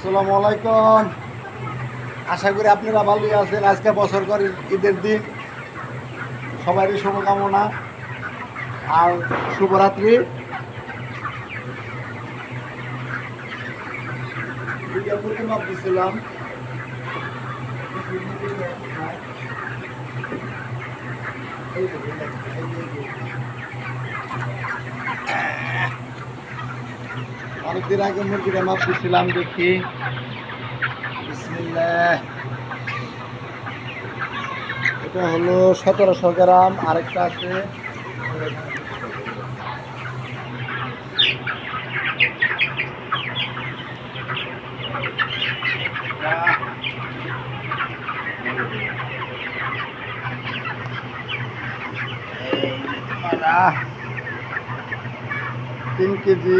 আসসালামু আলাইকুম। আশা করি আপনারা ভালোই আছেন। আজকে বছর করে ঈদের দিন, সবারই শুভকামনা আর শুভরাত্রি। মাপ দিছিলাম, অনেকদিন আগে মুরগিটা মাপ দিছিলাম, দেখি বিসমিল্লাহ। এটা হলো 1700 গ্রাম, আরেকটা আছে তিন কেজি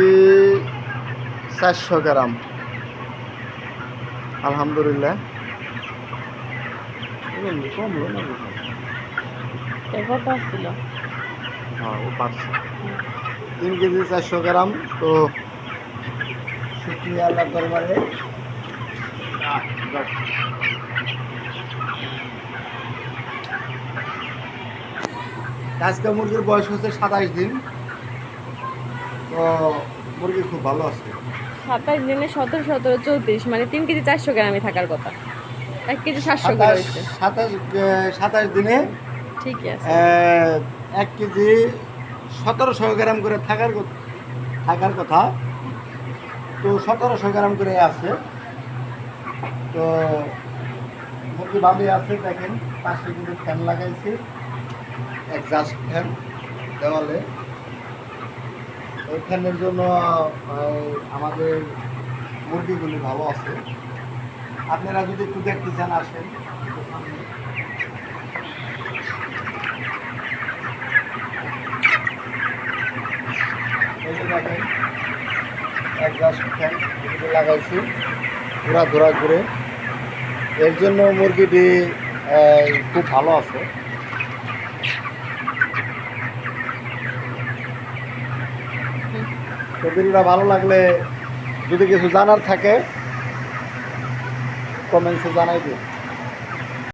400 গ্রাম। আলহামদুলিল্লাহ কম হলো না, হ্যাঁ ও পারছে। 3 কেজি 400 গ্রাম। তো শুক্রিয়া আল্লাহ দরবারে। আজকে মুরগির বয়স হচ্ছে 27 দিন। তো মুরগি খুব ভালো আছে। 27 দিনে 17 17 34, মানে 3 কেজি 400 গ্রামই থাকার কথা। 1 কেজি 700 গ্রাম হয়েছে। 27 দিনে ঠিকই আছে। 1 কেজি 1700 গ্রাম করে থাকার কথা। তো 1700 গ্রাম করে আছে। তো মুরগি ভালোই আছে। দেখেন পাশে কিন্তু ফ্যান লাগাইছি, এক্সস্ট ফ্যান দেওয়ালে। ওই ফ্যানের জন্য আমাদের মুরগিগুলি ভালো আছে। আপনারা যদি একটু দেখতে চান আসেন। এই যে দেখেন এক্সস্ট ফ্যান লাগাইছি ঘোরা ঘোরা ঘুরে। এর জন্য মুরগিটি খুব ভালো আছে। তো ভিডিওটা ভালো লাগলে যদি কিছু জানার থাকে কমেন্টসে জানাই দিন।